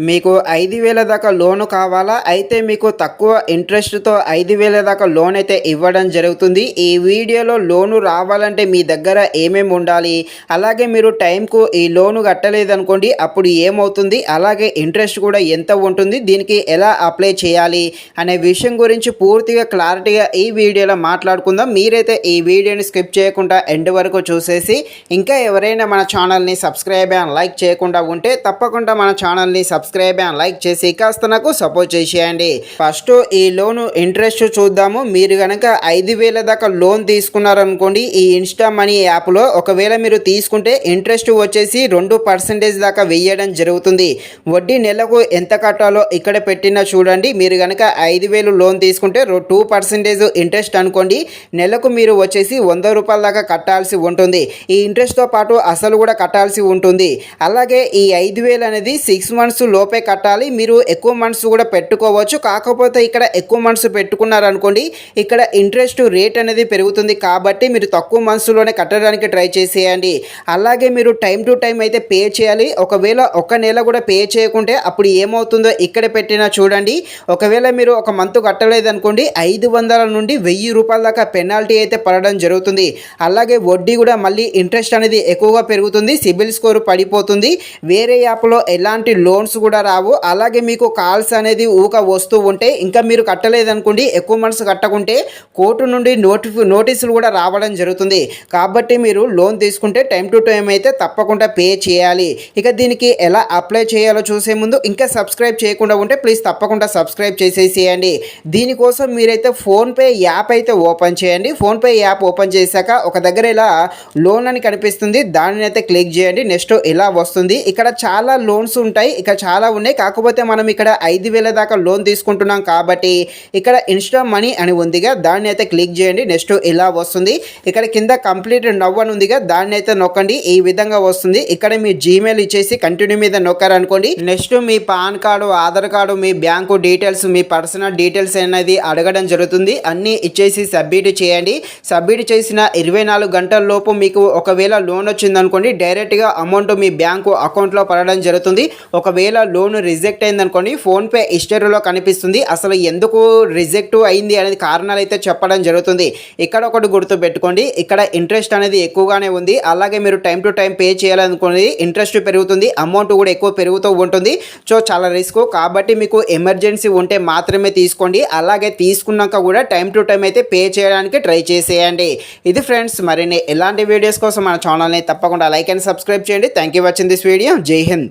మీకు 5,000 దాకా లోను కావాలా? అయితే మీకు తక్కువ ఇంట్రెస్ట్‌తో 5,000 దాకా లోన్ అయితే ఇవ్వడం జరుగుతుంది. ఈ వీడియోలో లోను రావాలంటే మీ దగ్గర ఏమేమి ఉండాలి? అలాగే మీరు టైంకు ఈ లోను కట్టలేదనుకోండి అప్పుడు ఏమవుతుంది? అలాగే ఇంట్రెస్ట్ కూడా ఎంత ఉంటుంది? దీనికి ఎలా అప్లై చేయాలి? అనే విషయం గురించి పూర్తిగా క్లారిటీగా ఈ వీడియోలో మాట్లాడుకుందాం. మీరైతే ఈ వీడియోని స్కిప్ చేయకుండా ఎండ్ వరకు చూసేసి ఇంకా ఎవరైనా మన ఛానల్‌ని సబ్స్క్రైబ్ అండ్ లైక్ చేయకుండా ఉంటే తప్పకుండా మన ఛానల్‌ని సబ్స్క్రైబ్ అండ్ లైక్ చేసి కాస్త నాకు సపోర్ట్ చేసేయండి. ఫస్ట్ ఈ లోను ఇంట్రెస్ట్ చూద్దాము. మీరు కనుక 5,000 దాకా లోన్ తీసుకున్నారనుకోండి ఈ ఇన్స్టా మనీ యాప్లో ఒకవేళ మీరు తీసుకుంటే ఇంట్రెస్ట్ వచ్చేసి 2% దాకా వేయడం జరుగుతుంది. వడ్డీ నెలకు ఎంత కట్టాలో ఇక్కడ పెట్టినా చూడండి. మీరు కనుక 5,000 లోన్ తీసుకుంటే 2% ఇంట్రెస్ట్ అనుకోండి. నెలకు మీరు వచ్చేసి 100 రూపాయల దాకా కట్టాల్సి ఉంటుంది. ఈ ఇంట్రెస్ట్తో పాటు అసలు కూడా కట్టాల్సి ఉంటుంది. అలాగే ఈ 5,000 అనేది 6 మంత్స్ లోపే కట్టాలి. మీరు ఎక్కువ మంత్స్ కూడా పెట్టుకోవచ్చు. కాకపోతే ఇక్కడ ఎక్కువ మంత్స్ పెట్టుకున్నారనుకోండి ఇక్కడ ఇంట్రెస్ట్ రేట్ అనేది పెరుగుతుంది. కాబట్టి మీరు తక్కువ మంత్స్లోనే కట్టడానికి ట్రై చేసేయండి. అలాగే మీరు టైం టు టైం అయితే పే చేయాలి. ఒకవేళ ఒక నెల కూడా పే చేయకుంటే అప్పుడు ఏమవుతుందో ఇక్కడ పెట్టినా చూడండి. ఒకవేళ మీరు ఒక మంత్ కట్టలేదనుకోండి 500 నుండి 1000 రూపాయల దాకా పెనాల్టీ అయితే పడడం జరుగుతుంది. అలాగే వడ్డీ కూడా మళ్ళీ ఇంట్రెస్ట్ అనేది ఎక్కువగా పెరుగుతుంది. సిబిల్ స్కోర్ పడిపోతుంది. వేరే యాప్లో ఎలాంటి లోన్స్ కూడా రావు. అలాగే మీకు కాల్స్ అనేది వస్తూ ఉంటే ఇంకా మీరు కట్టలేదనుకోండి ఎక్కువ మంత్స్ కట్టకుంటే కోర్టు నుండి నోటీసులు కూడా రావడం జరుగుతుంది. కాబట్టి మీరు లోన్ తీసుకుంటే టైం టు టైం అయితే తప్పకుండా పే చేయాలి. ఇక దీనికి ఎలా అప్లై చేయాలో చూసే ముందు ఇంకా సబ్స్క్రైబ్ చేయకుండా ఉంటే ప్లీజ్ తప్పకుండా సబ్స్క్రైబ్ చేసేసేయండి. దీనికోసం మీరైతే ఫోన్పే యాప్ అయితే ఓపెన్ చేయండి. ఫోన్పే యాప్ ఓపెన్ చేశాక ఒక దగ్గర ఇలా లోన్ అని కనిపిస్తుంది. దానిని అయితే క్లిక్ చేయండి. నెక్స్ట్ ఇలా వస్తుంది. ఇక్కడ చాలా లోన్స్ ఉంటాయి. ఇక్కడ చాలా ఉన్నాయి. కాకపోతే మనం ఇక్కడ 5,000 దాకా లోన్ తీసుకుంటున్నాం కాబట్టి ఇక్కడ ఇన్స్టా మనీ అని ఉందిగా దాన్ని అయితే క్లిక్ చేయండి. నెక్స్ట్ ఇలా వస్తుంది. ఇక్కడ కింద కంప్లీట్ నవ్ అని ఉందిగా దాన్ని అయితే నొక్కండి. ఈ విధంగా వస్తుంది. ఇక్కడ మీ జీమెయిల్ ఇచ్చేసి కంటిన్యూ మీద నొక్కారనుకోండి. నెక్స్ట్ మీ పాన్ కార్డు, ఆధార్ కార్డు, మీ బ్యాంకు డీటెయిల్స్, మీ పర్సనల్ డీటెయిల్స్ అనేది అడగడం జరుగుతుంది. అన్నీ ఇచ్చేసి సబ్మిట్ చేయండి. సబ్మిట్ చేసిన 24 గంటల లోపు మీకు ఒకవేళ లోన్ వచ్చిందనుకోండి డైరెక్ట్గా అమౌంట్ మీ బ్యాంకు అకౌంట్లో పడడం జరుగుతుంది. ఒకవేళ లోన్ రిజెక్ట్ అయిందనుకోండి ఫోన్పే హిస్టరీలో కనిపిస్తుంది. అసలు ఎందుకు రిజెక్ట్ అయింది అనేది కారణాలు అయితే చెప్పడం జరుగుతుంది. ఇక్కడ ఒకటి గుర్తు పెట్టుకోండి. ఇక్కడ ఇంట్రెస్ట్ అనేది ఎక్కువగానే ఉంది. అలాగే మీరు టైం టు టైం పే చేయాలనుకోండి ఇంట్రెస్ట్ పెరుగుతుంది. అమౌంట్ కూడా ఎక్కువ పెరుగుతూ ఉంటుంది. సో చాలా రిస్క్. కాబట్టి మీకు ఎమర్జెన్సీ ఉంటే మాత్రమే తీసుకోండి. అలాగే తీసుకున్నాక కూడా టైం టు టైం అయితే పే చేయడానికి ట్రై చేసేయండి. ఇది ఫ్రెండ్స్ మరిన్ని ఎలాంటి వీడియోస్ కోసం మన ఛానల్ని తప్పకుండా లైక్ అండ్ సబ్స్క్రైబ్ చేయండి. Thank you watching this video. జై హింద్.